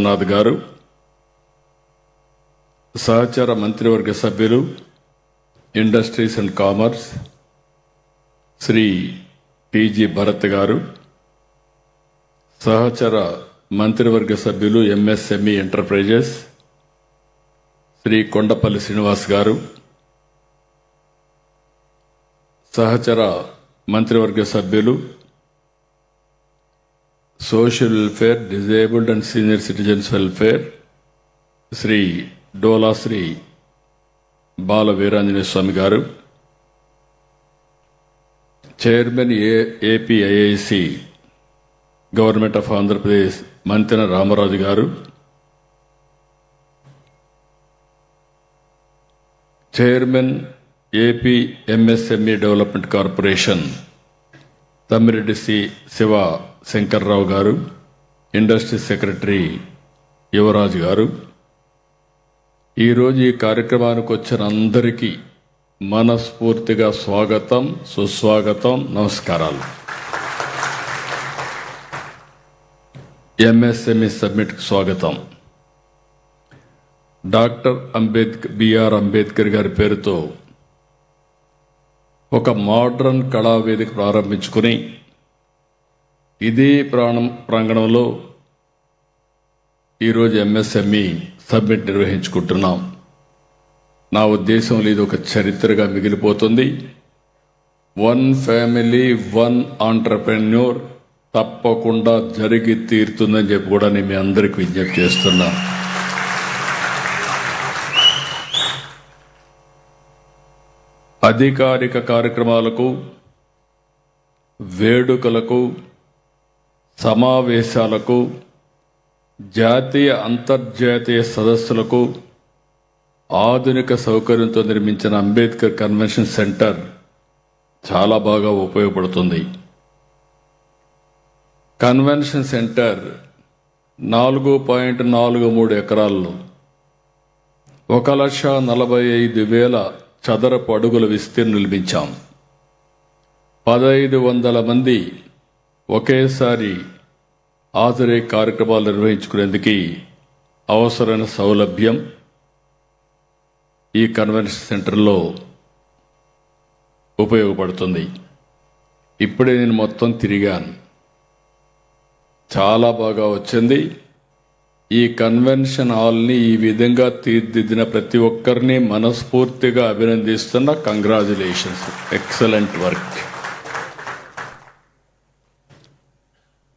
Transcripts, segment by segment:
నాథ్ గారు, సహచర మంత్రివర్గ సభ్యులు industries and commerce Shri PG Bharat గారు, సహచర మంత్రివర్గ సభ్యులు ఎంఎస్ఎంఈ ఎంటర్ప్రైజెస్ శ్రీ కొండపల్లి శ్రీనివాస్ గారు, సహచర మంత్రివర్గ సభ్యులు social welfare, disabled and senior citizens welfare Shri Dola Shri Bala Veeranjaneya Swamy గారు, chairman APIIC government of Andhra Pradesh Mantena Ramaraju గారు, chairman AP MSME development corporation Thammireddy Siva Shankarrao గారు, ఇండస్ట్రీ సెక్రటరీ యువరాజు గారు, ఈరోజు ఈ కార్యక్రమానికి వచ్చిన అందరికీ మనస్ఫూర్తిగా స్వాగతం, సుస్వాగతం, నమస్కారాలు. ఎంఎస్ఎంఈ సమ్మిట్కి స్వాగతం. డాక్టర్ బిఆర్ అంబేద్కర్ గారి పేరుతో ఒక మోడ్రన్ కళావేదిక ప్రారంభించుకుని ఇదే ప్రాంగణంలో ఈరోజు ఎంఎస్ఎంఈ సబ్మిట్ నిర్వహించుకుంటున్నాం. నా ఉద్దేశంలో ఇది ఒక చరిత్రగా మిగిలిపోతుంది. వన్ ఫ్యామిలీ వన్ ఆంటర్ప్రెన్యూర్ తప్పకుండా జరిగి తీరుతుందని చెప్పి కూడా నేను మీ అందరికీ విజ్ఞప్తి చేస్తున్నా. అధికారిక కార్యక్రమాలకు, వేడుకలకు, సమావేశాలకు, జాతీయ అంతర్జాతీయ సదస్సులకు ఆధునిక సౌకర్యంతో నిర్మించిన అంబేద్కర్ కన్వెన్షన్ సెంటర్ చాలా బాగా ఉపయోగపడుతుంది. కన్వెన్షన్ సెంటర్ 4.43 ఎకరాల్లో 1,45,000 చదరపు అడుగుల విస్తీర్ణం నిర్మించాం. 1,500 మంది ఒకేసారి హాజరై కార్యక్రమాలు నిర్వహించుకునేందుకు అవసరమైన సౌలభ్యం ఈ కన్వెన్షన్ సెంటర్లో ఉపయోగపడుతుంది. ఇప్పుడే నేను మొత్తం తిరిగాను, చాలా బాగా వచ్చింది. ఈ కన్వెన్షన్ హాల్ని ఈ విధంగా తీర్చిదిద్దిన ప్రతి ఒక్కరిని మనస్ఫూర్తిగా అభినందిస్తున్నా. Congratulations, excellent work.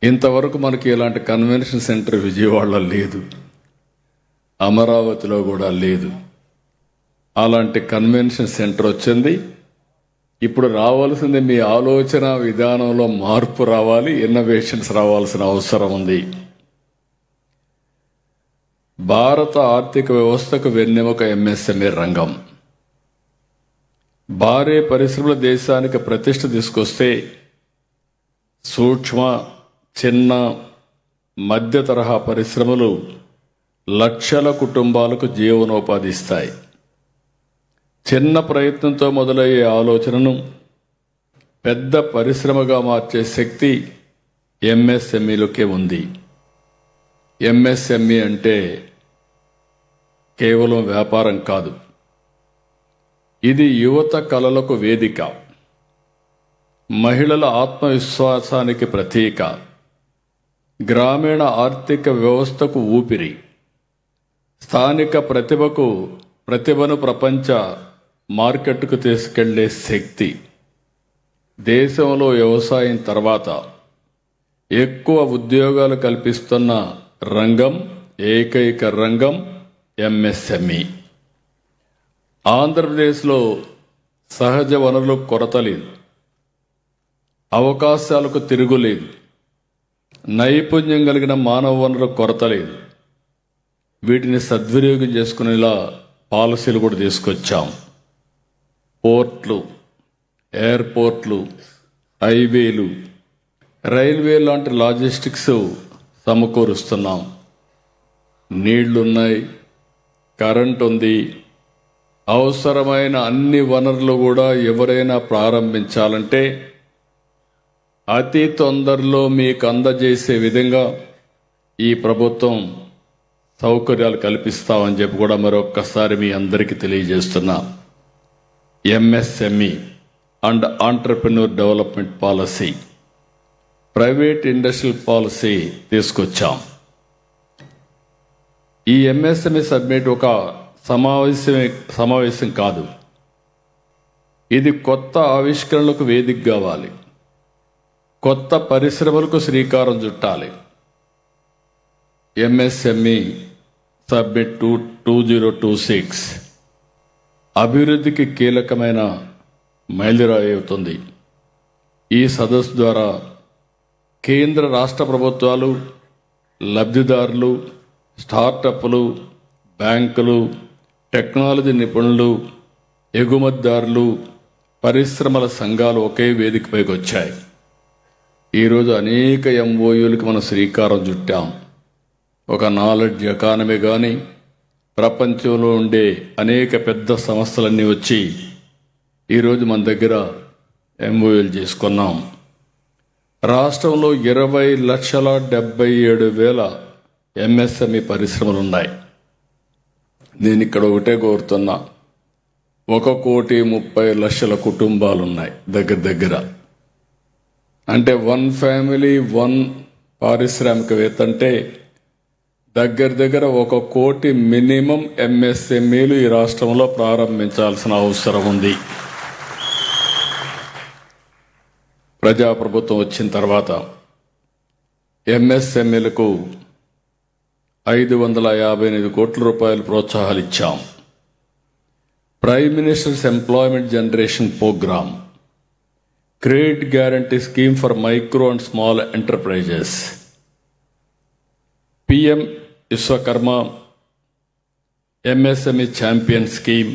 ఇంతవరకు మనకి ఇలాంటి కన్వెన్షన్ సెంటర్ విజయవాడలో లేదు, అమరావతిలో కూడా లేదు. అలాంటి కన్వెన్షన్ సెంటర్ వచ్చింది. ఇప్పుడు రావాల్సింది మీ ఆలోచన విధానంలో మార్పు రావాలి, ఇన్నోవేషన్స్ రావాల్సిన అవసరం ఉంది. భారత ఆర్థిక వ్యవస్థకు వెన్నెముక ఎంఎస్ఎంఈ రంగం. భారీ పరిశ్రమల దేశానికి ప్రతిష్ట తీసుకొస్తే సూక్ష్మ, చిన్న, మధ్య తరహా పరిశ్రమలు లక్షల కుటుంబాలకు జీవనోపాధి ఇస్తాయి. చిన్న ప్రయత్నంతో మొదలయ్యే ఆలోచనను పెద్ద పరిశ్రమగా మార్చే శక్తి ఎంఎస్ఎంఈలోకే ఉంది. ఎంఎస్ఎంఈ అంటే కేవలం వ్యాపారం కాదు, ఇది యువత కలలకు వేదిక, మహిళల ఆత్మవిశ్వాసానికి ప్రతీక, గ్రామీణ ఆర్థిక వ్యవస్థకు ఊపిరి, స్థానిక ప్రతిభను ప్రపంచ మార్కెట్కు తీసుకెళ్లే శక్తి. దేశంలో వ్యవసాయం తర్వాత ఎక్కువ ఉద్యోగాలు కల్పిస్తున్న రంగం, ఏకైక రంగం ఎంఎస్ఎంఈ. ఆంధ్రప్రదేశ్లో సహజ వనరులకు కొరత లేదు, అవకాశాలకు తిరుగులేదు, నైపుణ్యం కలిగిన మానవ వనరులకు కొరత లేదు. వీటిని సద్వినియోగం చేసుకునేలా పాలసీలు కూడా తీసుకొచ్చాం. పోర్ట్లు, ఎయిర్పోర్ట్లు, హైవేలు, రైల్వే లాంటి లాజిస్టిక్స్ సమకూరుస్తున్నాం. నీళ్లున్నాయి, కరెంట్ ఉంది. అవసరమైన అన్ని వనరులు కూడా ఎవరైనా ప్రారంభించాలంటే అతి తొందరలో మీకు అందజేసే విధంగా ఈ ప్రభుత్వం సౌకర్యాలు కల్పిస్తామని చెప్పి కూడా మరొక్కసారి మీ అందరికీ తెలియజేస్తున్నా. MSME and entrepreneur development policy, private industrial policy తీసుకొచ్చాం. ఈ ఎంఎస్ఎంఈ సబ్మిట్ ఒక సమావేశం కాదు, ఇది కొత్త ఆవిష్కరణలకు వేదిక కావాలి, కొత్త పరిశ్రమలకు శ్రీకారం చుట్టాలి. ఎంఎస్ఎంఈ సబ్మిట్ 2026 అభివృద్ధికి కీలకమైన మైలురాయి అవుతుంది. ఈ సదస్సు ద్వారా కేంద్ర రాష్ట్ర ప్రభుత్వాలు, లబ్ధిదారులు, స్టార్టప్లు, బ్యాంకులు, టెక్నాలజీ నిపుణులు, ఎగుమతిదారులు, పరిశ్రమల సంఘాలు ఒకే వేదికపైకి వచ్చాయి. ఈరోజు అనేక ఎంఓయూలకు మనం శ్రీకారం చుట్టాం. ఒక నాలెడ్జ్ ఎకానమీ కానీ, ప్రపంచంలో ఉండే అనేక పెద్ద సంస్థలన్నీ వచ్చి ఈరోజు మన దగ్గర ఎంఓయూలు చేసుకున్నాం. రాష్ట్రంలో 20,77,000 ఎంఎస్ఎంఈ పరిశ్రమలు ఉన్నాయి. నేను ఇక్కడ ఒకటే కోరుతున్నా, 1,30,00,000 కుటుంబాలు ఉన్నాయి దగ్గర. అంటే 1 ఫ్యామిలీ 1 పారిశ్రామికవేత్త అంటే దగ్గర 1 కోటి మినిమం ఎంఎస్ఎంఈలు ఈ రాష్ట్రంలో ప్రారంభించాల్సిన అవసరం ఉంది. ప్రజాప్రభుత్వం వచ్చిన తర్వాత ఎంఎస్ఎంఈలకు 558 కోట్ల రూపాయలు ప్రోత్సాహాలు ఇచ్చాం. Prime minister's employment generation programme, credit guarantee scheme for micro and small enterprises, PM Vishwakarma, MSME champion scheme,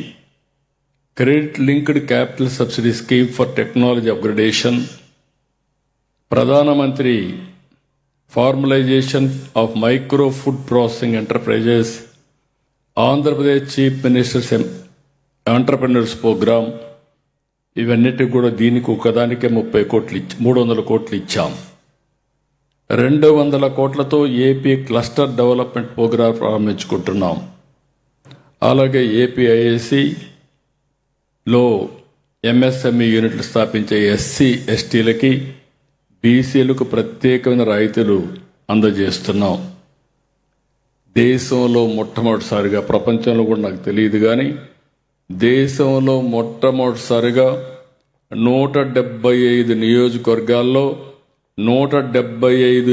credit linked capital subsidy scheme for technology upgradation, ప్రధానమంత్రి formalisation of micro food processing enterprises, Andhra Pradesh chief minister's entrepreneurs programme, ఇవన్నిటికి కూడా దీనికి ఒకదానికే 300 కోట్లు ఇచ్చాం. 200 కోట్లతో AP cluster development programme ప్రారంభించుకుంటున్నాం. అలాగే ఏపీఐఐసిలో ఎంఎస్ఎంఈ యూనిట్లు స్థాపించే ఎస్సీ ఎస్టీలకి, బీసీలకు ప్రత్యేకమైన రాయితీలు అందజేస్తున్నాం. దేశంలో మొట్టమొదటిసారిగా, ప్రపంచంలో కూడా నాకు తెలియదు కానీ దేశంలో మొట్టమొదటిసారిగా 175 నియోజకవర్గాల్లో 175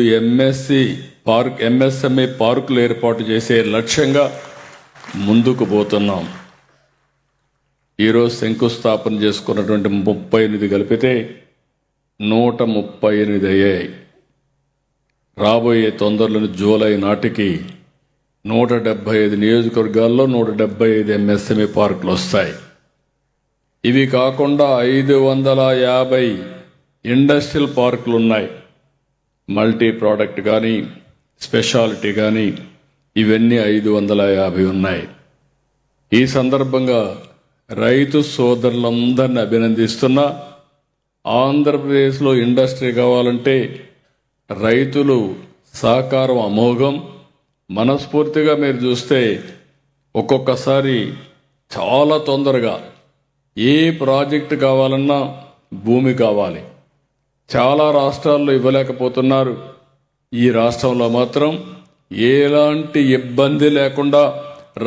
ఎంఎస్ఎంఈ పార్కులు ఏర్పాటు చేసే లక్ష్యంగా ముందుకు పోతున్నాం. ఈరోజు శంకుస్థాపన చేసుకున్నటువంటి 38 కలిపితే 138 అయ్యాయి. రాబోయే తొందరలోని జూలై నాటికి 175 నియోజకవర్గాల్లో 175 ఎంఎస్ఎంఈ పార్కులు వస్తాయి. ఇవి కాకుండా 550 ఇండస్ట్రియల్ పార్కులు ఉన్నాయి. మల్టీ ప్రోడక్ట్ కానీ, స్పెషాలిటీ కానీ, ఇవన్నీ 550 ఉన్నాయి. ఈ సందర్భంగా రైతు సోదరులందరినీ అభినందిస్తున్నా. ఆంధ్రప్రదేశ్లో ఇండస్ట్రీ కావాలంటే రైతులు సహకారం అమోఘం. మనస్ఫూర్తిగా మీరు చూస్తే ఒక్కొక్కసారి చాలా తొందరగా ఏ ప్రాజెక్టు కావాలన్నా భూమి కావాలి. చాలా రాష్ట్రాల్లో ఇవ్వలేకపోతున్నారు. ఈ రాష్ట్రంలో మాత్రం ఎలాంటి ఇబ్బంది లేకుండా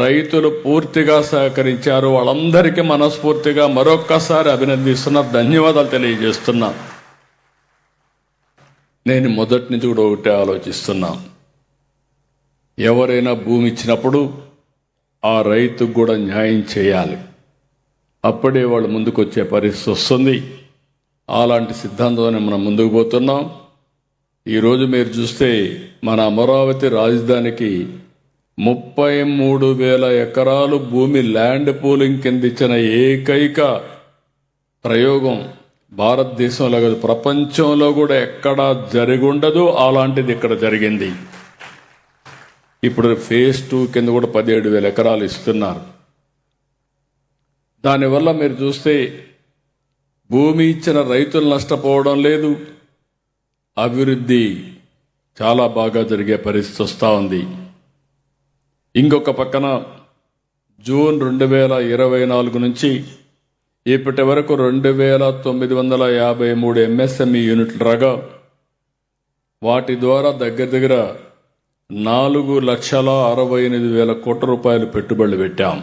రైతులు పూర్తిగా సహకరించారు. వాళ్ళందరికీ మనస్ఫూర్తిగా మరొక్కసారి అభినందిస్తున్నా, ధన్యవాదాలు తెలియజేస్తున్నా. నేను మొదటి నుంచి కూడా ఒకటే ఆలోచిస్తున్నా, ఎవరైనా భూమి ఇచ్చినప్పుడు ఆ రైతుకు కూడా న్యాయం చేయాలి. అప్పుడే వాళ్ళు ముందుకు వచ్చే పరిస్థితి వస్తుంది. అలాంటి సిద్ధాంతంతో మనం ముందుకు పోతున్నాం. ఈరోజు మీరు చూస్తే మన అమరావతి రాజధానికి 33,000 ఎకరాలు భూమి ల్యాండ్ పూలింగ్ కింద ఇచ్చిన ఏకైక ప్రయోగం భారతదేశంలో కాదు, ప్రపంచంలో కూడా ఎక్కడా జరిగుండదు. అలాంటిది ఇక్కడ జరిగింది. ఇప్పుడు ఫేజ్ 2 కింద కూడా 17,000 ఎకరాలు ఇస్తున్నారు. దానివల్ల మీరు చూస్తే భూమి ఇచ్చిన రైతులు నష్టపోవడం లేదు, అభివృద్ధి చాలా బాగా జరిగే పరిస్థితి వస్తూ ఉంది. ఇంకొక పక్కన జూన్ 2024 నుంచి ఇప్పటి వరకు 2953 ఎంఎస్ఎంఈ యూనిట్లు రాగా వాటి ద్వారా దగ్గర 4,68,000 కోట్ల రూపాయలు పెట్టుబడులు పెట్టాం.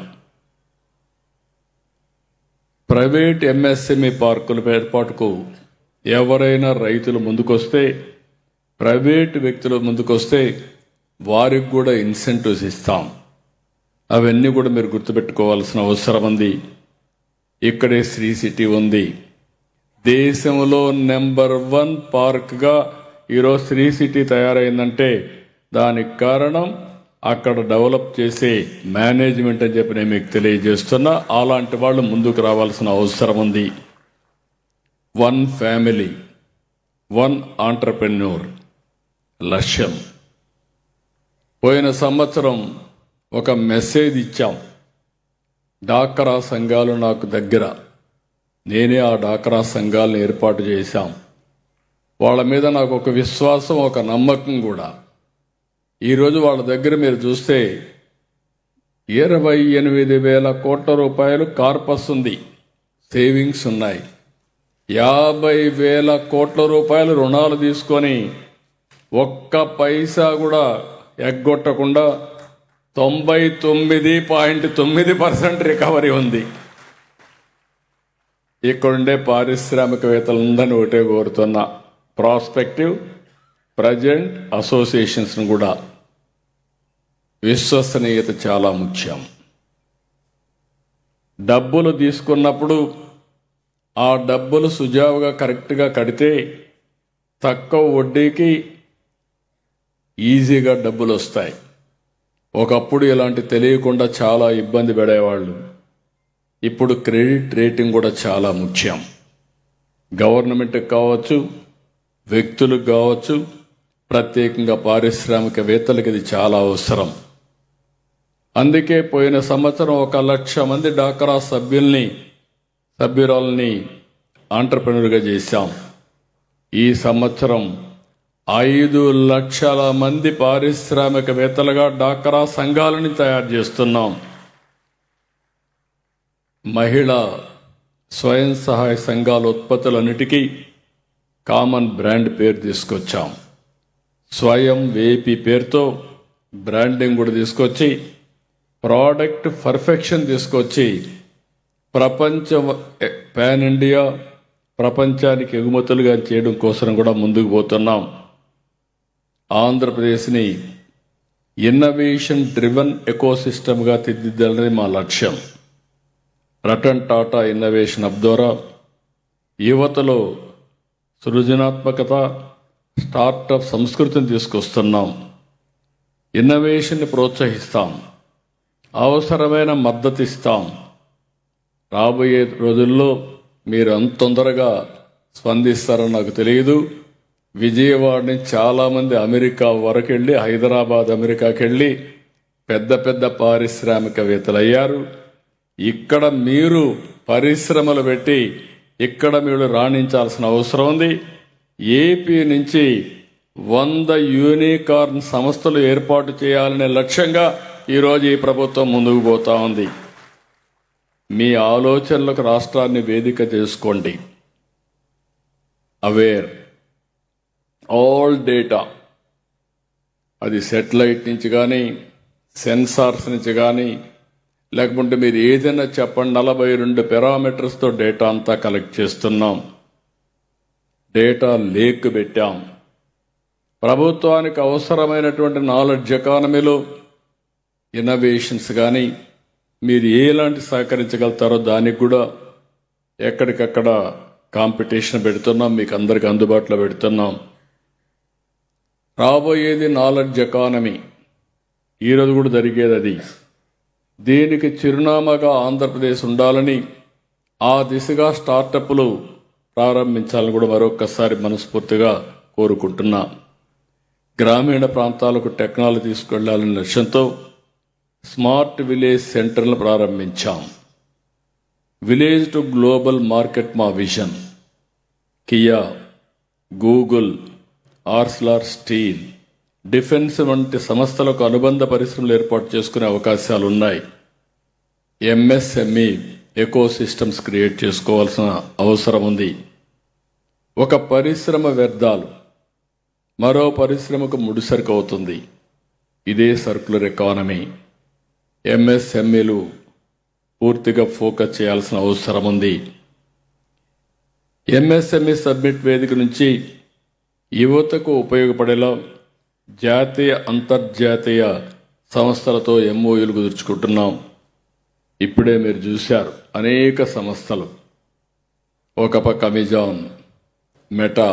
ప్రైవేట్ ఎంఎస్ఎంఈ పార్కుల ఏర్పాటుకు ఎవరైనా రైతులు ముందుకొస్తే, ప్రైవేట్ వ్యక్తులు ముందుకొస్తే వారికి కూడా ఇన్సెంటివ్స్ ఇస్తాం. అవన్నీ కూడా మీరు గుర్తుపెట్టుకోవాల్సిన అవసరం ఉంది. ఇక్కడే శ్రీ సిటీ ఉంది. దేశంలో నెంబర్ 1 పార్క్గా ఈరోజు శ్రీ సిటీ తయారైందంటే దానికి కారణం అక్కడ డెవలప్ చేసే మేనేజ్మెంట్ అని చెప్పి నేను మీకు తెలియజేస్తున్నా. అలాంటి వాళ్ళు ముందుకు రావాల్సిన అవసరం ఉంది. 1 ఫ్యామిలీ 1 ఆంటర్ప్రెన్యూర్ లక్ష్యం. పోయిన సంవత్సరం ఒక మెసేజ్ ఇచ్చాం. డాక్రా సంఘాలు నాకు దగ్గర, నేనే ఆ డాక్రా సంఘాలను ఏర్పాటు చేశాం. వాళ్ళ మీద నాకు ఒక విశ్వాసం, ఒక నమ్మకం కూడా. ఈరోజు వాళ్ళ దగ్గర మీరు చూస్తే 28,000 కోట్ల రూపాయలు కార్పస్ ఉంది, సేవింగ్స్ ఉన్నాయి. 50,000 కోట్ల రూపాయలు రుణాలు తీసుకొని ఒక్క పైసా కూడా ఎగ్గొట్టకుండా 99.9% రికవరీ ఉంది. ఇక్కడుండే పారిశ్రామికవేత్తలందరినీ ఒకటే కోరుతున్నా, ప్రాస్పెక్టివ్ ప్రజెంట్ అసోసియేషన్స్ కూడా విశ్వసనీయత చాలా ముఖ్యం. డబ్బులు తీసుకున్నప్పుడు ఆ డబ్బులు సుజావుగా కరెక్ట్గా కడితే తక్కువ వడ్డీకి ఈజీగా డబ్బులు వస్తాయి. ఒకప్పుడు ఇలాంటి తెలియకుండా చాలా ఇబ్బంది పడేవాళ్ళు. ఇప్పుడు క్రెడిట్ రేటింగ్ కూడా చాలా ముఖ్యం. గవర్నమెంట్కి కావచ్చు, వ్యక్తులకు కావచ్చు, ప్రత్యేకంగా పారిశ్రామికవేత్తలకు ఇది చాలా అవసరం. అందుకే పోయిన సంవత్సరం 1,00,000 మంది డాక్రా సభ్యురాలని ఆంటర్ప్రెన్యూర్గా చేశాం. ఈ సంవత్సరం 5 లక్షల మంది పారిశ్రామికవేత్తలుగా డాక్రా సంఘాలని తయారు చేస్తున్నాం. మహిళా స్వయం సహాయ సంఘాల ఉత్పత్తులన్నిటికీ కామన్ బ్రాండ్ పేరు తీసుకొచ్చాం. స్వయం వేపి పేరుతో బ్రాండింగ్ కూడా తీసుకొచ్చి, ప్రోడక్ట్ పర్ఫెక్షన్ తీసుకొచ్చి పాన్ ఇండియా ప్రపంచానికి ఎగుమతులుగా చేయడం కోసం కూడా ముందుకు పోతున్నాం. ఆంధ్రప్రదేశ్ని ఇన్నోవేషన్ డ్రివన్ ఎకోసిస్టమ్గా తీర్చిదిద్దాలని మా లక్ష్యం. రతన్ టాటా ఇన్నోవేషన్ హబ్ ద్వారా యువతలో సృజనాత్మకత, స్టార్టప్ సంస్కృతిని తీసుకొస్తున్నాం. ఇన్నోవేషన్ని ప్రోత్సహిస్తాం, అవసరమైన మద్దతు ఇస్తాం. రాబోయే రోజుల్లో మీరు అంత తొందరగా స్పందిస్తారని నాకు తెలియదు. విజయవాడ నుంచి చాలామంది అమెరికా వరకు వెళ్ళి, హైదరాబాద్ అమెరికాకి వెళ్ళి పెద్ద పెద్ద పారిశ్రామికవేత్తలు అయ్యారు. ఇక్కడ మీరు పరిశ్రమలు పెట్టి ఇక్కడ మీరు రాణించాల్సిన అవసరం ఉంది. ఏపీ నుంచి 100 యూనికార్న్ సంస్థలు ఏర్పాటు చేయాలనే లక్ష్యంగా ఈరోజు ఈ ప్రభుత్వం ముందుకు పోతా ఉంది. మీ ఆలోచనలకు రాష్ట్రాన్ని వేదిక చేసుకోండి. అవేర్ ఆల్ డేటా, అది సెటిలైట్ నుంచి కానీ, సెన్సార్స్ నుంచి కానీ, లేకపోతే మీరు ఏదైనా చెప్పండి, 42 పారామీటర్స్తో డేటా అంతా కలెక్ట్ చేస్తున్నాం. డేటా లేక్ పెట్టాం. ప్రభుత్వానికి అవసరమైనటువంటి నాలెడ్జ్ ఎకానమీలో ఇన్నోవేషన్స్ కానీ మీరు ఎలాంటి సహకరించగలుగుతారో దానికి కూడా ఎక్కడికక్కడ కాంపిటీషన్ పెడుతున్నాం, మీకు అందరికి అందుబాటులో పెడుతున్నాం. రాబోయేది నాలెడ్జ్ ఎకానమీ, ఈరోజు కూడా జరిగేది అది. దీనికి చిరునామాగా ఆంధ్రప్రదేశ్ ఉండాలని, ఆ దిశగా స్టార్టప్లు ప్రారంభించాలని కూడా మరొకసారి మనస్ఫూర్తిగా కోరుకుంటున్నా. గ్రామీణ ప్రాంతాలకు టెక్నాలజీ తీసుకెళ్లాలనే లక్ష్యంతో స్మార్ట్ విలేజ్ సెంటర్లు ప్రారంభించాం. విలేజ్ టు గ్లోబల్ మార్కెట్ మా విజన్. Kia, Google, Arcelor steel, defence వంటి సంస్థలకు అనుబంధ పరిశ్రమలు ఏర్పాటు చేసుకునే అవకాశాలు ఉన్నాయి. ఎంఎస్ఎంఈ ఎకో సిస్టమ్స్ క్రియేట్ చేసుకోవాల్సిన అవసరం ఉంది. ఒక పరిశ్రమ వ్యర్థాలు మరో పరిశ్రమకు ముడిసరుకు అవుతుంది. ఇదే సర్క్యులర్ ఎకానమీ. ఎంఎస్ఎంఈలు పూర్తిగా ఫోకస్ చేయాల్సిన అవసరం ఉంది. ఎంఎస్ఎంఈ సబ్మిట్ వేదిక నుంచి యువతకు ఉపయోగపడేలా జాతీయ అంతర్జాతీయ సంస్థలతో ఎంఓయూలు కుదుర్చుకుంటున్నాం. ఇప్పుడే మీరు చూశారు, అనేక సంస్థలు, ఒక పక్క అమెజాన్, మెటా,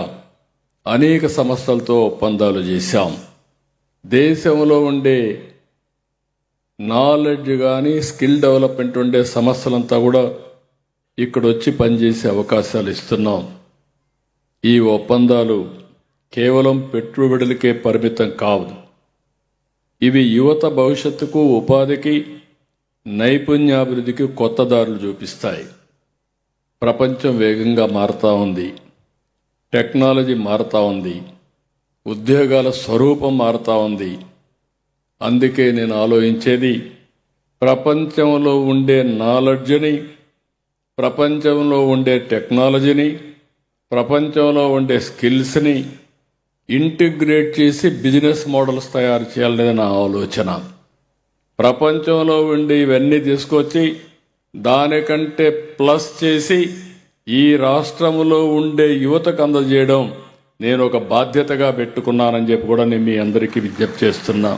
అనేక సంస్థలతో ఒప్పందాలు చేశాం. దేశంలో ఉండే నాలెడ్జ్ కానీ స్కిల్ డెవలప్మెంట్ ఉండే సంస్థలంతా కూడా ఇక్కడ వచ్చి పనిచేసే అవకాశాలు ఇస్తున్నాం. ఈ ఒప్పందాలు కేవలం పెట్టుబడులకే పరిమితం కావు. ఇవి యువత భవిష్యత్తుకు, ఉపాధికి, నైపుణ్యాభివృద్ధికి కొత్త దారులు చూపిస్తాయి. ప్రపంచం వేగంగా మారుతూ ఉంది. టెక్నాలజీ మారుతూ ఉంది. ఉద్యోగాల స్వరూపం మారుతూ ఉంది. అందుకే నేను ఆలోచించేది, ప్రపంచంలో ఉండే నాలెడ్జ్ని, ప్రపంచంలో ఉండే టెక్నాలజీని, ప్రపంచంలో ఉండే స్కిల్స్ని ఇంటిగ్రేట్ చేసి బిజినెస్ మోడల్స్ తయారు చేయాలనేది నా ఆలోచన. ప్రపంచంలో ఉండి ఇవన్నీ తీసుకొచ్చి దానికంటే ప్లస్ చేసి ఈ రాష్ట్రంలో ఉండే యువతకు అందజేయడం నేను ఒక బాధ్యతగా పెట్టుకున్నానని చెప్పి కూడా నేను మీ అందరికీ విజ్ఞప్తి చేస్తున్నా.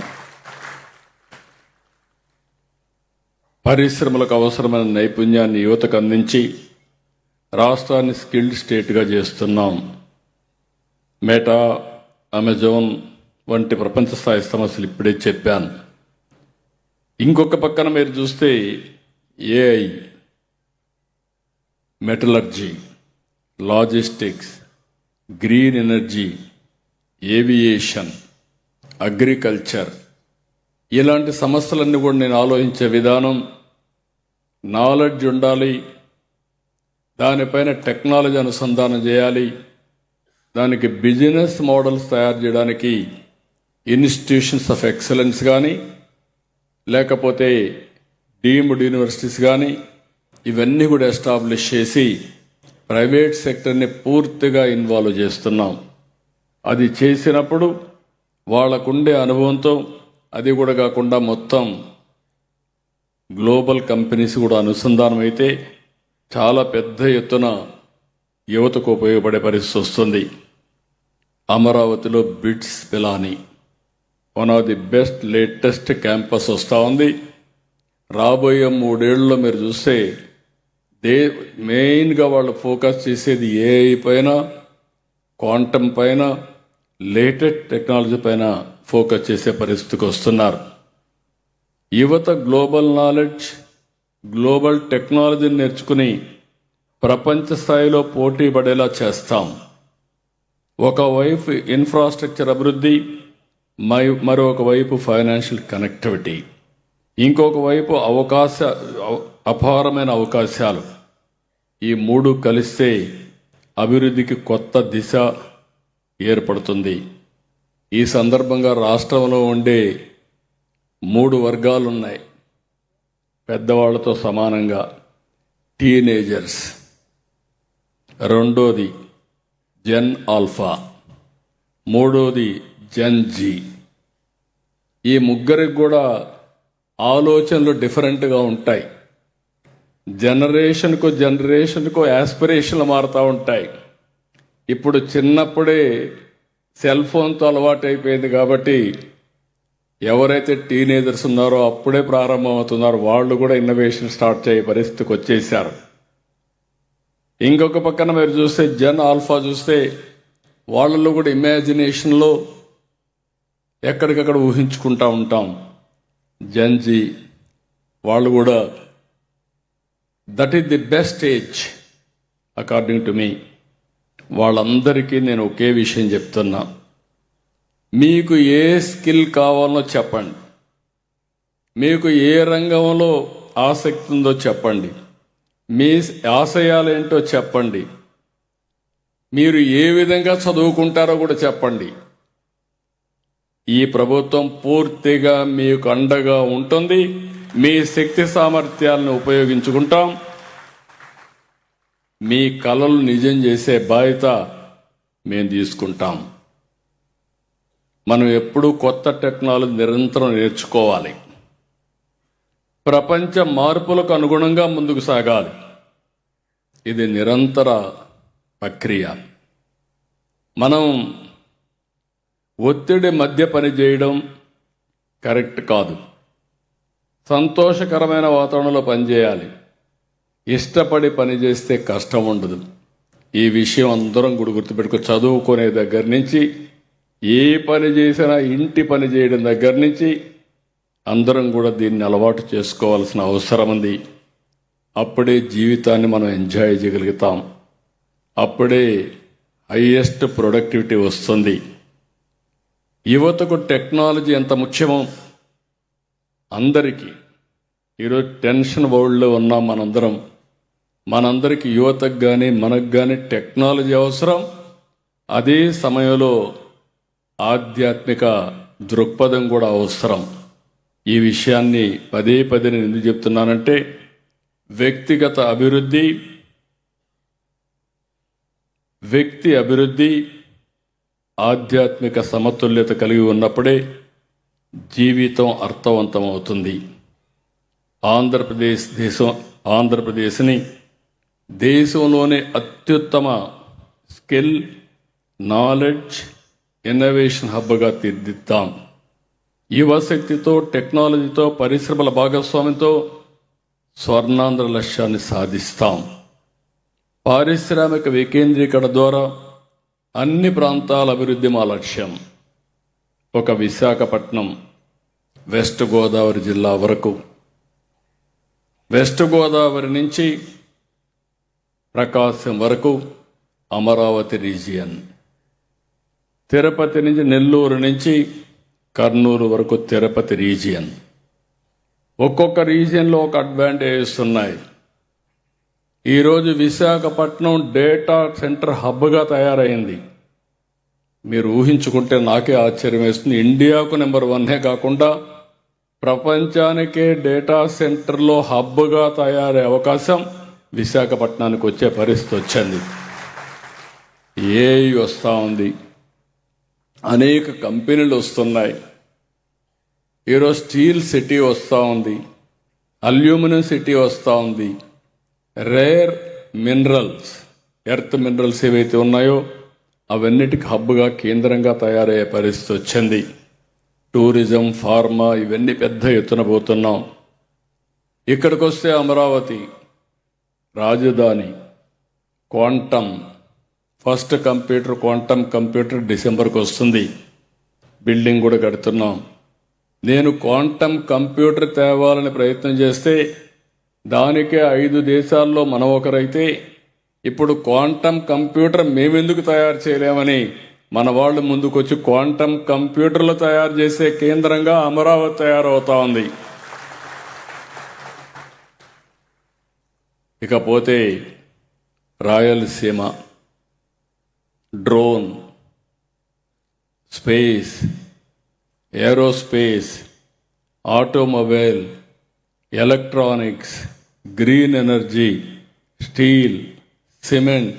పరిశ్రమలకు అవసరమైన నైపుణ్యాన్ని యువతకు అందించి రాష్ట్రాన్ని స్కిల్డ్ స్టేట్గా చేస్తున్నాం. మెటా, అమెజాన్ వంటి ప్రపంచ స్థాయి సంస్థలు ఇప్పుడే చెప్పాను. ఇంకొక పక్కన మీరు చూస్తే AI, metallurgy, logistics, green energy, aviation, agriculture, ఇలాంటి సమస్యలన్నీ కూడా నేను ఆలోచించే విధానం, నాలెడ్జ్ ఉండాలి, దానిపైన టెక్నాలజీ అనుసంధానం చేయాలి, దానికి బిజినెస్ మోడల్స్ తయారు చేయడానికి ఇన్స్టిట్యూషన్స్ ఆఫ్ ఎక్సలెన్స్ కానీ, లేకపోతే డీమ్డ్ యూనివర్సిటీస్ కానీ, ఇవన్నీ కూడా ఎస్టాబ్లిష్ చేసి ప్రైవేట్ సెక్టర్ని పూర్తిగా ఇన్వాల్వ్ చేస్తున్నాం. అది చేసినప్పుడు వాళ్ళకుండే అనుభవంతో, అది కూడా కాకుండా మొత్తం గ్లోబల్ కంపెనీస్ కూడా అనుసంధానం అయితే చాలా పెద్ద ఎత్తున యువతకు ఉపయోగపడే పరిస్థితి వస్తుంది. అమరావతిలో bits Pilani one of the best latest campus వస్తూ ఉంది. రాబోయే 3 ఏళ్లలో మీరు చూస్తే మెయిన్గా వాళ్ళు ఫోకస్ చేసేది ఏఐ పైన, క్వాంటమ్ పైన, లేటెస్ట్ టెక్నాలజీ పైన ఫోకస్ చేసే పరిస్థితికి వస్తున్నారు. యువత గ్లోబల్ నాలెడ్జ్, గ్లోబల్ టెక్నాలజీని నేర్చుకుని ప్రపంచ స్థాయిలో పోటీ పడేలా చేస్తాం. ఒకవైపు ఇన్ఫ్రాస్ట్రక్చర్ అభివృద్ధి, మరొక వైపు ఫైనాన్షియల్ కనెక్టివిటీ, ఇంకొక వైపు అపారమైన అవకాశాలు. ఈ 3 కలిస్తే అభివృద్ధికి కొత్త దిశ ఏర్పడుతుంది. ఈ సందర్భంగా రాష్ట్రంలో ఉండే 3 వర్గాలు ఉన్నాయి. పెద్దవాళ్లతో సమానంగా టీనేజర్స్, రెండోది జెన్ ఆల్ఫా, మూడోది జెన్ జీ. ఈ ముగ్గురికి కూడా ఆలోచనలు డిఫరెంట్గా ఉంటాయి. జనరేషన్కు యాస్పిరేషన్లు మారుతూ ఉంటాయి. ఇప్పుడు చిన్నప్పుడే సెల్ ఫోన్తో అలవాటు అయిపోయింది కాబట్టి ఎవరైతే టీనేజర్స్ ఉన్నారో అప్పుడే ప్రారంభమవుతున్నారో వాళ్ళు కూడా ఇన్నోవేషన్ స్టార్ట్ చేయ పరిస్థితికి వచ్చేసారు. ఇంకొక పక్కన మీరు చూస్తే జెన్ ఆల్ఫా చూస్తే వాళ్ళలో కూడా ఇమాజినేషన్లో ఎక్కడికక్కడ ఊహించుకుంటూ ఉంటాం. జెన్ జీ వాళ్ళు కూడా that is the best age according to me. వాళ్ళందరికీ నేను ఒకే విషయం చెప్తున్నా, మీకు ఏ స్కిల్ కావాలో చెప్పండి, మీకు ఏ రంగంలో ఆసక్తి ఉందో చెప్పండి, మీ ఆశయాలు ఏంటో చెప్పండి, మీరు ఏ విధంగా చదువుకుంటారో కూడా చెప్పండి. ఈ ప్రభుత్వం పూర్తిగా మీకు అండగా ఉంటుంది. మీ శక్తి సామర్థ్యాలను ఉపయోగించుకుంటాం. మీ కలలు నిజం చేసే బాధ్యత మేము తీసుకుంటాం. మనం ఎప్పుడూ కొత్త టెక్నాలజీ నిరంతరం నేర్చుకోవాలి. ప్రపంచ మార్పులకు అనుగుణంగా ముందుకు సాగాలి. ఇది నిరంతర ప్రక్రియ. మనం ఒత్తిడి మధ్య పని చేయడం కరెక్ట్ కాదు. సంతోషకరమైన వాతావరణంలో పనిచేయాలి. ఇష్టపడి పని చేస్తే కష్టం ఉండదు. ఈ విషయం అందరం కూడా గుర్తుపెట్టుకో. చదువుకునే దగ్గర నుంచి ఏ పని చేసినా, ఇంటి పని చేయడం దగ్గర నుంచి అందరం కూడా దీన్ని అలవాటు చేసుకోవాల్సిన అవసరం ఉంది. అప్పుడే జీవితాన్ని మనం ఎంజాయ్ చేయగలుగుతాం. అప్పుడే హైయెస్ట్ ప్రొడక్టివిటీ వస్తుంది. యువతకు టెక్నాలజీ ఎంత ముఖ్యమో అందరికీ ఈరోజు టెన్షన్ వరల్డ్లో ఉన్నాం మనందరం. మనందరికీ యువతకు కానీ మనకు కానీ టెక్నాలజీ అవసరం. అదే సమయంలో ఆధ్యాత్మిక దృక్పథం కూడా అవసరం. ఈ విషయాన్ని పదే పదే నేను ఎందుకు చెప్తున్నానంటే, వ్యక్తి అభివృద్ధి ఆధ్యాత్మిక సమతుల్యత కలిగి ఉన్నప్పుడే జీవితం అర్థవంతం అవుతుంది. ఆంధ్రప్రదేశ్ని దేశంలోనే అత్యుత్తమ స్కిల్, నాలెడ్జ్, ఇన్నోవేషన్ హబ్గా తీర్చిదిద్దాం. యువశక్తితో, టెక్నాలజీతో, పరిశ్రమల భాగస్వామ్యంతో స్వర్ణాంధ్ర లక్ష్యాన్ని సాధిస్తాం. పారిశ్రామిక వికేంద్రీకరణ ద్వారా అన్ని ప్రాంతాల అభివృద్ధి మా లక్ష్యం. ఒక విశాఖపట్నం, వెస్ట్ గోదావరి జిల్లా వరకు, వెస్ట్ గోదావరి నుంచి ప్రకాశం వరకు అమరావతి రీజియన్, తిరుపతి నుంచి నెల్లూరు నుంచి కర్నూలు వరకు తిరుపతి రీజియన్. ఒక్కొక్క రీజియన్లో ఒక అడ్వాంటేజెస్ ఉన్నాయి. ఈరోజు విశాఖపట్నం డేటా సెంటర్ హబ్గా తయారైంది. మీరు ఊహించుకుంటే నాకే ఆశ్చర్యం వేస్తుంది. ఇండియాకు నెంబర్ 1 కాకుండా ప్రపంచానికే డేటా సెంటర్లో హబ్గా తయారయ్యే అవకాశం విశాఖపట్నానికి వచ్చే పరిస్థితి వచ్చింది. ఏఐ వస్తూ ఉంది, అనేక కంపెనీలు వస్తున్నాయి. ఈరోజు స్టీల్ సిటీ వస్తూ ఉంది, అల్యూమినియం సిటీ వస్తూ ఉంది. రేర్ మినరల్స్, ఎర్త్ మినరల్స్ ఏవైతే ఉన్నాయో అవన్నిటికి హబ్గా, కేంద్రంగా తయారయ్యే పరిస్థితి వచ్చింది. టూరిజం, ఫార్మా ఇవన్నీ పెద్ద ఎత్తున పోతున్నాం. ఇక్కడికి వస్తే అమరావతి రాజధాని, క్వాంటమ్ ఫస్ట్ క్వాంటమ్ కంప్యూటర్ డిసెంబర్కి వస్తుంది. బిల్డింగ్ కూడా కడుతున్నాం. నేను క్వాంటమ్ కంప్యూటర్ తేవాలని ప్రయత్నం చేస్తే దానికే 5 దేశాల్లో మనం ఒకరైతే, ఇప్పుడు క్వాంటమ్ కంప్యూటర్ మేమెందుకు తయారు చేయలేమని మన వాళ్ళు ముందుకొచ్చి క్వాంటమ్ కంప్యూటర్లు తయారు చేసే కేంద్రంగా అమరావతి తయారవుతా ఉంది. ఇకపోతే Rayalaseema, drone, space, aerospace, automobile, electronics, green energy, steel, cement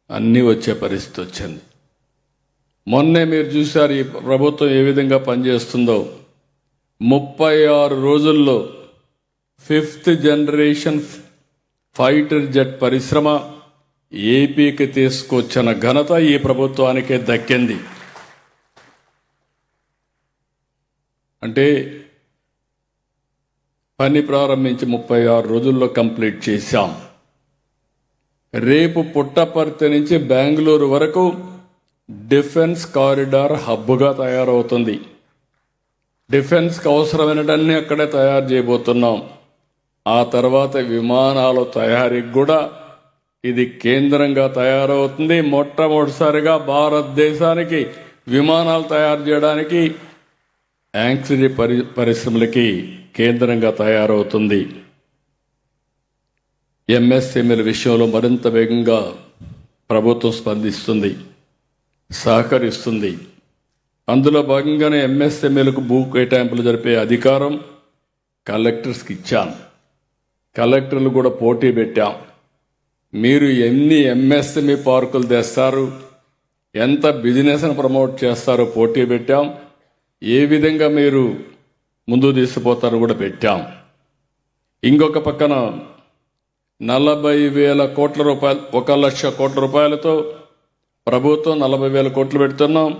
అన్నీ వచ్చే పరిస్థితి వచ్చింది. మొన్నే మీరు చూశారు ఈ ప్రభుత్వం ఏ విధంగా పనిచేస్తుందో. 36 రోజుల్లో 5th జనరేషన్ ఫైటర్ జెట్ పరిశ్రమ ఏపీకి తీసుకొచ్చిన ఘనత ఈ ప్రభుత్వానికే దక్కింది. అంటే పని ప్రారంభించి 36 రోజుల్లో కంప్లీట్ చేశాం. రేపు పుట్టపర్తి నుంచి బెంగళూరు వరకు డిఫెన్స్ కారిడార్ హబ్గా తయారవుతుంది. డిఫెన్స్కి అవసరమైనటన్నీ అక్కడే తయారు చేయబోతున్నాం. ఆ తర్వాత విమానాల తయారీకి కూడా ఇది కేంద్రంగా తయారవుతుంది. మొట్టమొదటిసారిగా భారతదేశానికి విమానాలు తయారు చేయడానికి యాంక్సిలరీ పరిశ్రమలకి కేంద్రంగా తయారవుతుంది. ఎంఎస్ఎంఈల విషయంలో మరింత వేగంగా ప్రభుత్వం స్పందిస్తుంది, సహకరిస్తుంది. అందులో భాగంగానే ఎంఎస్ఎంఈలకు భూ కేటాయింపులు జరిపే అధికారం కలెక్టర్స్కి ఇచ్చాను. కలెక్టర్లు కూడా పోటీ పెట్టాం. మీరు ఎన్ని ఎంఎస్ఎంఈ పార్కులు తెస్తారు, ఎంత బిజినెస్ను ప్రమోట్ చేస్తారో పోటీ పెట్టాం. ఏ విధంగా మీరు ముందు తీసుకుపోతారో కూడా పెట్టాం. ఇంకొక పక్కన 40,000 కోట్ల రూపాయలు, 1,00,000 కోట్ల రూపాయలతో ప్రభుత్వం 40,000 కోట్లు పెడుతున్నాం.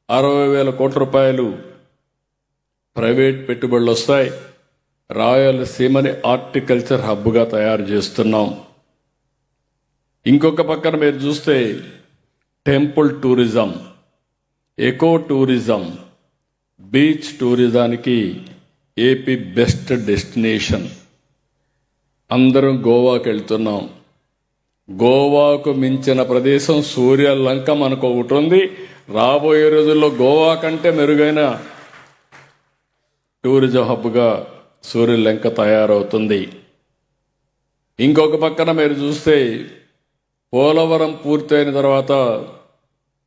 60,000 కోట్ల రూపాయలు ప్రైవేట్ పెట్టుబడులు వస్తాయి. రాయలసీమని హార్టికల్చర్ హబ్గా తయారు చేస్తున్నాం. ఇంకొక పక్కన మీరు చూస్తే temple tourism, eco tourism, beach టూరిజానికి ఏపీ బెస్ట్ డెస్టినేషన్. అందరం గోవాకి వెళ్తున్నాం. గోవాకు మించిన ప్రదేశం సూర్యలంక మనకు ఒకటి ఉంది. రాబోయే రోజుల్లో గోవా కంటే మెరుగైన టూరిజం హబ్గా సూర్యలంక తయారవుతుంది. ఇంకొక పక్కన మీరు చూస్తే పోలవరం పూర్తయిన తర్వాత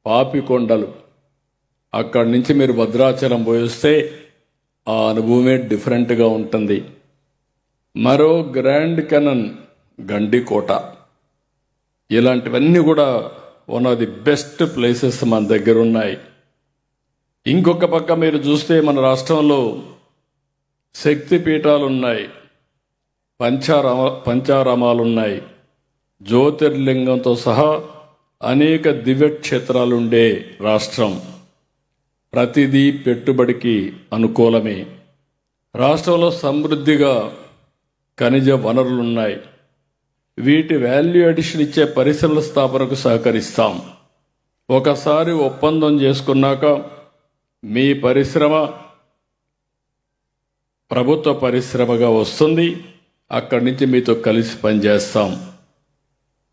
పాపికొండలు, అక్కడి నుంచి మీరు భద్రాచలం పోయిస్తే ఆ అనుభవమే డిఫరెంట్గా ఉంటుంది. మరో గ్రాండ్ కెనన్ గండికోట, ఇలాంటివన్నీ కూడా one of the best places మన దగ్గర ఉన్నాయి. ఇంకొక పక్క మీరు చూస్తే మన రాష్ట్రంలో శక్తి పీఠాలు ఉన్నాయి, పంచారామాలున్నాయి, జ్యోతిర్లింగంతో సహా అనేక దివ్యక్షేత్రాలుండే రాష్ట్రం. ప్రతిదీ పెట్టుబడికి అనుకూలమే. రాష్ట్రంలో సమృద్ధిగా ఖనిజ వనరులున్నాయి. వీటి వాల్యూ అడిషన్ ఇచ్చే పరిశ్రమల స్థాపనకు సహకరిస్తాం. ఒకసారి ఒప్పందం చేసుకున్నాక మీ పరిశ్రమ ప్రభుత్వ పరిశ్రమగా వస్తుంది. అక్కడి నుంచి మీతో కలిసి పనిచేస్తాం.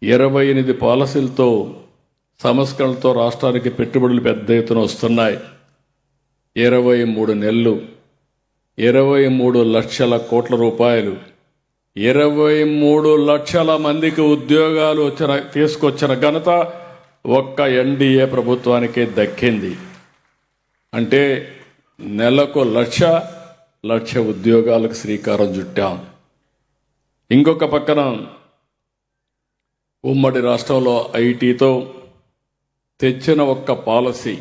28 పాలసీలతో, సంస్కరణలతో రాష్ట్రానికి పెట్టుబడులు పెద్ద ఎత్తున వస్తున్నాయి. 23 నెలలు, 23 లక్షల కోట్ల రూపాయలు, 23 లక్షల మందికి ఉద్యోగాలు తీసుకొచ్చిన ఘనత ఒక్క ఎన్డీఏ ప్రభుత్వానికే దక్కింది. అంటే నెలకు 1,00,000 ఉద్యోగాలకు శ్రీకారం చుట్టాం. ఇంకొక పక్కన ఉమ్మడి రాష్ట్రంలో ఐటీతో తెచ్చిన ఒక్క పాలసీ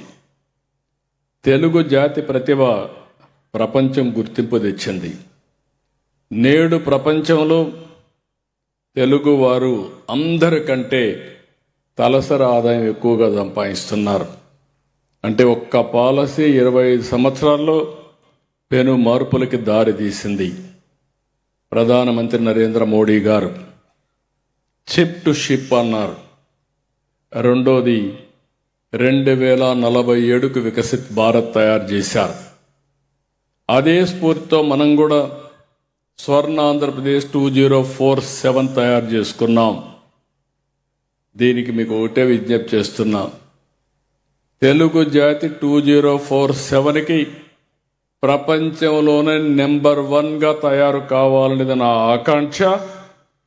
తెలుగు జాతి ప్రతిభ ప్రపంచం గుర్తింపు తెచ్చింది. నేడు ప్రపంచంలో తెలుగువారు అందరికంటే తలసరి ఆదాయం ఎక్కువగా సంపాదిస్తున్నారు. అంటే ఒక్క పాలసీ 25 సంవత్సరాల్లో పెను మార్పులకి దారి తీసింది. ప్రధానమంత్రి నరేంద్ర మోడీ గారు చిప్ టు షిప్ అన్నారు. రెండోది 2047కు వికసిత్ భారత్ తయారు చేశారు. అదే స్ఫూర్తితో మనం కూడా స్వర్ణ ఆంధ్రప్రదేశ్ 2047 తయారు చేసుకున్నాం. దీనికి మీకు ఒకటే విజ్ఞప్తి చేస్తున్నా, తెలుగు జాతి 2047కి ప్రపంచంలోనే నెంబర్ 1గా తయారు కావాలనేది నా ఆకాంక్ష.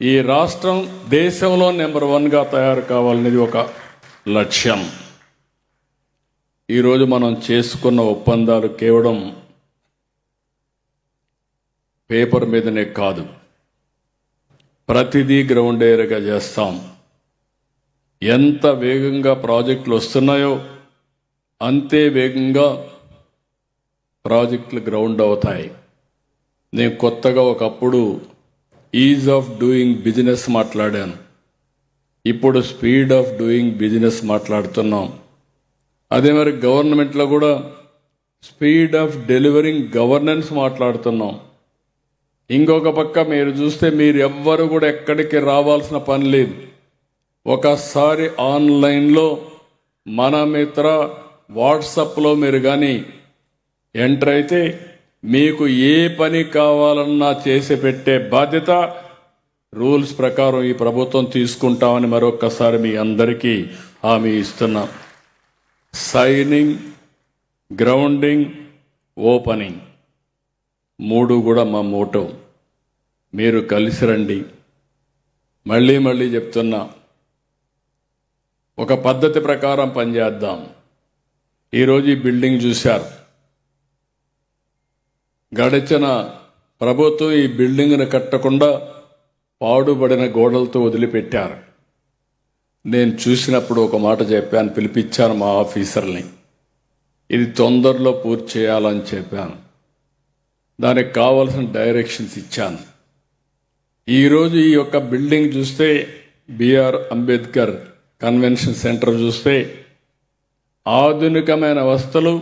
ఈ రాష్ట్రం దేశంలో నెంబర్ 1గా తయారు కావాలనేది ఒక లక్ష్యం. ఈరోజు మనం చేసుకున్న ఒప్పందాలు కేవలం పేపర్ మీదనే కాదు, ప్రతిదీ గ్రౌండ్ ఏరియాగా చేస్తాం. ఎంత వేగంగా ప్రాజెక్టులు వస్తున్నాయో అంతే వేగంగా ప్రాజెక్టులు గ్రౌండ్ అవుతాయి. నేను కొత్తగా ఒకప్పుడు ఈజ్ ఆఫ్ డూయింగ్ బిజినెస్ మాట్లాడాను. ఇప్పుడు స్పీడ్ ఆఫ్ డూయింగ్ బిజినెస్ మాట్లాడుతున్నాం. అదే మరి గవర్నమెంట్లో కూడా స్పీడ్ ఆఫ్ డెలివరింగ్ గవర్నెన్స్ మాట్లాడుతున్నాం. ఇంకొక పక్క మీరు చూస్తే మీరు ఎవ్వరు కూడా ఎక్కడికి రావాల్సిన పని లేదు. ఒకసారి ఆన్లైన్లో మన మిత్ర వాట్సాప్లో మీరు కానీ ఎంటర్ అయితే మీకు ఏ పని కావాలన్నా చేసి పెట్టే బాధ్యత రూల్స్ ప్రకారం ఈ ప్రభుత్వం తీసుకుంటామని మరొక్కసారి మీ అందరికీ హామీ ఇస్తున్నాం. సైనింగ్, గ్రౌండింగ్, ఓపెనింగ్ 3 కూడా మా మోటో. మీరు కలిసి రండి. మళ్ళీ చెప్తున్నా, ఒక పద్ధతి ప్రకారం పనిచేద్దాం. ఈరోజు ఈ బిల్డింగ్ చూశారు. గడిచిన ప్రభుత్వం ఈ బిల్డింగ్ను కట్టకుండా పాడుబడిన గోడలతో వదిలిపెట్టారు. నేను చూసినప్పుడు ఒక మాట చెప్పాను, పిలిపించాను మా ఆఫీసర్ని. ఇది తొందరలో పూర్తి చేయాలని చెప్పాను. దానికి కావలసిన డైరెక్షన్స్ ఇచ్చాను. ఈరోజు ఈ యొక్క బిల్డింగ్ చూస్తే, బిఆర్ అంబేద్కర్ కన్వెన్షన్ సెంటర్ చూస్తే, ఆధునికమైన వసతులు,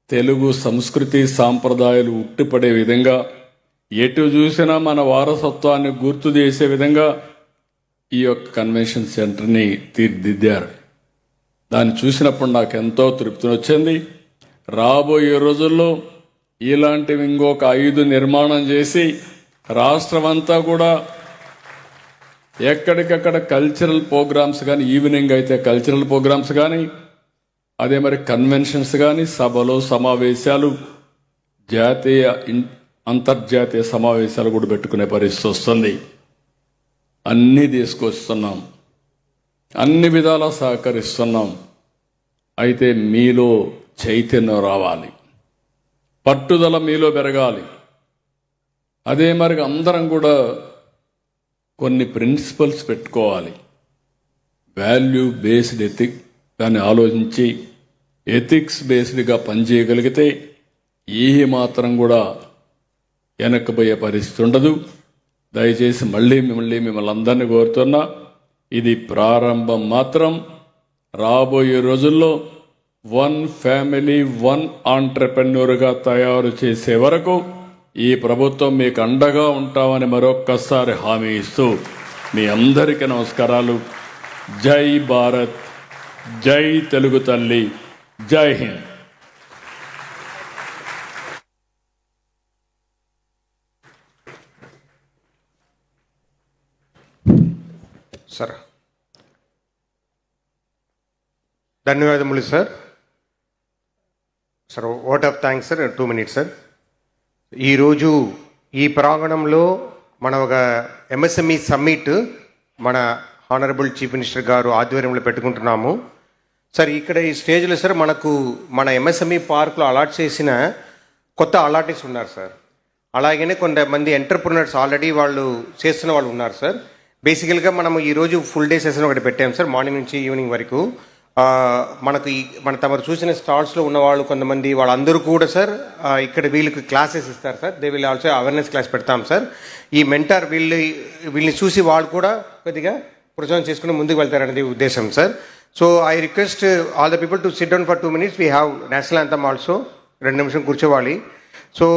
తెలుగు సంస్కృతి సాంప్రదాయాలు ఉట్టిపడే విధంగా, ఎటు చూసినా మన వారసత్వాన్ని గుర్తు చేసే విధంగా ఈ యొక్క కన్వెన్షన్ సెంటర్ని తీర్చిదిద్దారు. దాన్ని చూసినప్పుడు నాకు ఎంతో తృప్తిని వచ్చింది. రాబోయే రోజుల్లో ఇలాంటివి ఇంకొక 5 నిర్మాణం చేసి రాష్ట్రమంతా కూడా ఎక్కడికక్కడ కల్చరల్ ప్రోగ్రామ్స్ కానీ, ఈవినింగ్ అయితే కల్చరల్ ప్రోగ్రామ్స్ కానీ, అదే మరి కన్వెన్షన్స్ కానీ, సభలు, సమావేశాలు, జాతీయ అంతర్జాతీయ సమావేశాలు కూడా పెట్టుకునే పరిస్థితి వస్తుంది. అన్నీ తీసుకొస్తున్నాం, అన్ని విధాలా సహకరిస్తున్నాం. అయితే మీలో చైతన్యం రావాలి, పట్టుదల మీలో పెరగాలి. అదే మరి అందరం కూడా కొన్ని ప్రిన్సిపల్స్ పెట్టుకోవాలి. వాల్యూ బేస్డ్ ఎథిక్ దాన్ని ఆలోచించి ఎథిక్స్ బేస్డ్గా పనిచేయగలిగితే ఏ మాత్రం కూడా వెనక్కిపోయే పరిస్థితి ఉండదు. దయచేసి మళ్ళీ మిమ్మల్ని అందరినీ కోరుతున్నా, ఇది ప్రారంభం మాత్రం. రాబోయే రోజుల్లో 1 ఫ్యామిలీ 1 ఆంటర్‌ప్రెన్యూర్గా తయారు చేసే వరకు ఈ ప్రభుత్వం మీకు అండగా ఉంటామని మరొక్కసారి హామీ ఇస్తూ మీ అందరికీ నమస్కారాలు. జై భారత్, జై తెలుగు తల్లి, జై హింద్. సార్, ధన్యవాదములు sir. Sir, vote of thanks sir. 2 minutes sir. ఈరోజు ఈ ప్రాంగణంలో మన ఒక ఎంఎస్ఎంఈ సమ్మిట్ మన హానరబుల్ చీఫ్ మినిస్టర్ గారు ఆధ్వర్యంలో పెట్టుకుంటున్నాము సార్. ఇక్కడ ఈ స్టేజ్లో సార్ మనకు మన ఎంఎస్ఎంఈ పార్క్లో అలాట్ చేసిన కొత్త అలాటీస్ ఉన్నారు సార్. అలాగనే కొంతమంది ఎంటర్ప్రినర్స్ ఆల్రెడీ వాళ్ళు చేస్తున్న వాళ్ళు ఉన్నారు సార్. బేసికల్గా మనము ఈరోజు ఫుల్ డే సెషన్ ఒకటి పెట్టాము సార్, మార్నింగ్ నుంచి ఈవినింగ్ వరకు. మనకు మన తమరు చూసిన స్టాల్స్లో ఉన్నవాళ్ళు కొంతమంది వాళ్ళందరూ కూడా సార్ ఇక్కడ వీళ్ళకి క్లాసెస్ ఇస్తారు sir. They will also awareness class పెడతాం సార్. ఈ మెంటర్ వీళ్ళని చూసి వాళ్ళు కూడా కొద్దిగా ప్రొజెక్ట్ చేసుకుని ముందుకు వెళ్తారనేది ఉద్దేశం sir. So I request all the people to SIT down for 2 minutes. We have national anthem also. 2 నిమిషం కూర్చోవాలి. సో